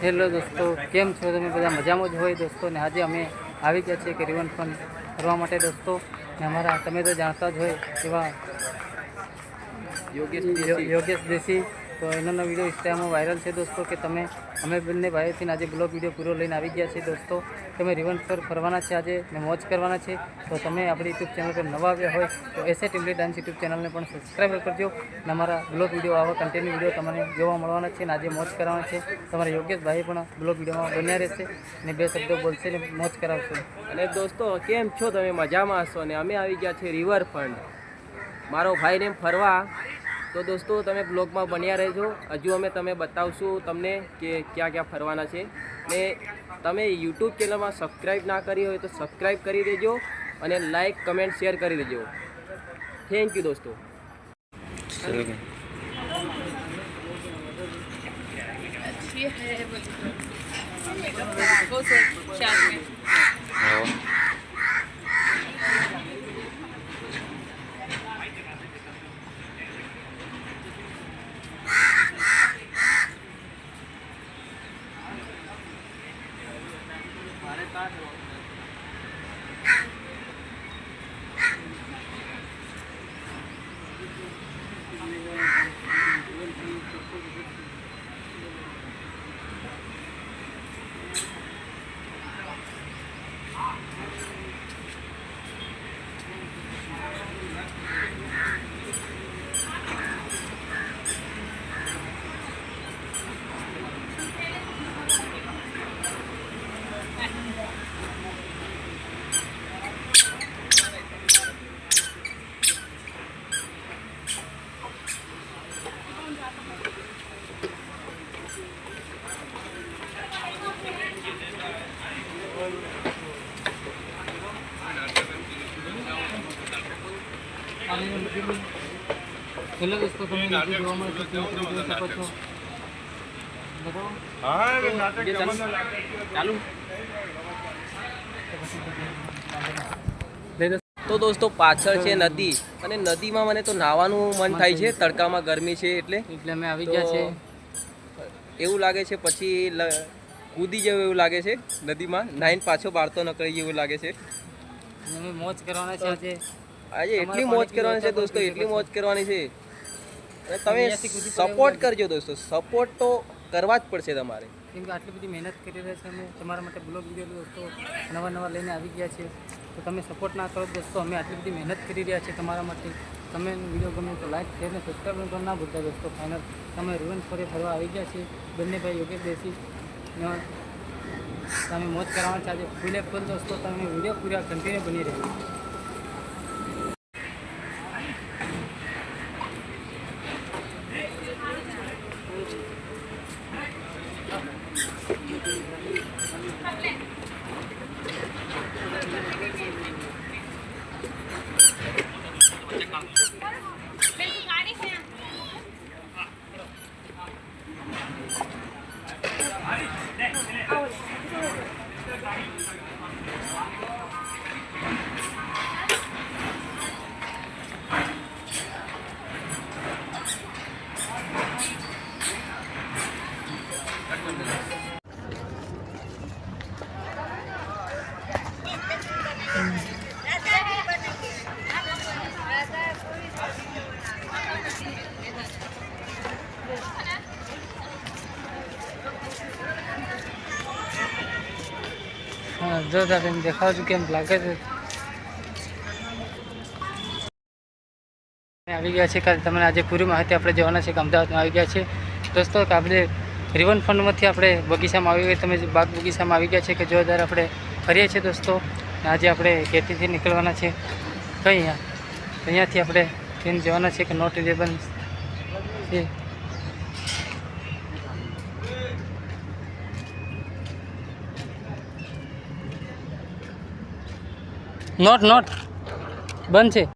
Hello દોસ્તો, કેમ છો તમે બધા? મજામાં જ હોય દોસ્તો. ને આજે અમે આવી ગયા છીએ કે રિવરફ્રન્ટ ફરવા માટે દોસ્તો. ને અમારા તમે તો જાણતા જ હોય એવા યોગેશ દેશી, તો એનો વિડીયો ઇન્સ્ટામાં વાયરલ છે દોસ્તો કે અમે બંને ભાઈઓથી આજે બ્લોગ વિડીયો પૂરો લઈને આવી ગયા છીએ દોસ્તો. તમે રિવરફ્રન્ટ ફરવાના છે આજે ને મોજ કરવાના છે. તો તમે આપણી યુટ્યુબ ચેનલ પર નવા આવ્યા હોય તો એસે ટીમલી ડાન્સ યુટ્યુબ ચેનલને પણ સબસ્ક્રાઈબ કરજો. ને અમારા બ્લોગ વિડીયો આવા કન્ટેન્ટ વિડીયો તમને જોવા મળવાના છે. ને આજે મોજ કરવાના છે. તમારા યોગેશભાઈ પણ બ્લોગ વિડીયોમાં બન્યા રહેશે ને બે શબ્દો બોલશે ને મોજ કરાવશે. અને દોસ્તો કેમ છો તમે? મજામાં હશો ને? અમે આવી ગયા છીએ રિવરફ્રન્ટ મારો ભાઈને ફરવા. તો દોસ્તો તમે બ્લોગમાં બન્યા રહેજો. હજુ અમે તમે બતાવશું તમને કે ક્યાં ક્યાં ફરવાના છે. ને તમે યુટ્યુબ ચેનલમાં સબસ્ક્રાઈબ ના કરી હોય તો સબસ્ક્રાઈબ કરી દેજો અને લાઈક કમેન્ટ શેર કરી દેજો. થેન્ક યુ દોસ્તો. હેલો દોસ્તો, તમે જોવા મળે છે જોઈ શકો છો. તો દોસ્તો પાછળ છે નદી અને નદીમાં મને તો નાહવાનું મન થાય છે. તડકામાં ગરમી છે એટલે અમે આવી ગયા છે. એવું લાગે છે પછી કૂદી જેવું એવું લાગે છે નદીમાં. નાઈન પાછો બહાર તો નીકળી જેવું લાગે છે. અમે મોજ કરવાના છે આજે એટલી મોજ કરવાની છે દોસ્તો, એટલી મોજ કરવાની છે. તમે સપોર્ટ કરજો દોસ્તો, સપોર્ટ તો કરવા જ પડશે તમારે, કેમ કે આટલી બધી મહેનત કરી રહ્યા છે. અમે તમારા માટે બ્લોગ વિડીયો દોસ્તો નવા લઈને આવી ગયા છે. તો તમે સપોર્ટ ના કરો દોસ્તો. અમે આટલી બધી મહેનત કરી રહ્યા છીએ તમારા માટે. તમે વિડીયો ગમે તો લાઈક શેર ને સબસ્ક્રાઈબ પણ ના ભૂલતા દોસ્તો. ફાઇનલ તમે રિવરફ્રન્ટ ફરવા આવી ગયા છે બંને ભાઈ યોગેશ દેશી. તમે મોજ કરાવવાના છે આજે ફૂલે ફૂલ દોસ્તો. તમે વિડીયો પૂરા કન્ટિન્યુ બની રહેજો. જો તમે દેખાવ છું કેમ લાગે છે. આવી ગયા છે કારણ તમને આજે પૂરી માહિતી આપણે જવાના છે કે અમદાવાદમાં આવી ગયા છે દોસ્તો. કે આપણે રિવરફ્રન્ટમાંથી આપણે બગીચામાં આવી ગયા, તમે બાગ બગીચામાં આવી ગયા છે કે જોરદાર આપણે ફરીએ છીએ દોસ્તો. આજે આપણે કેટીથી નીકળવાના છે કઈ અહીંયાથી આપણે ટ્રેન જવાના છે કે નોટ રિલેબન છે. નોટ બંધ છે.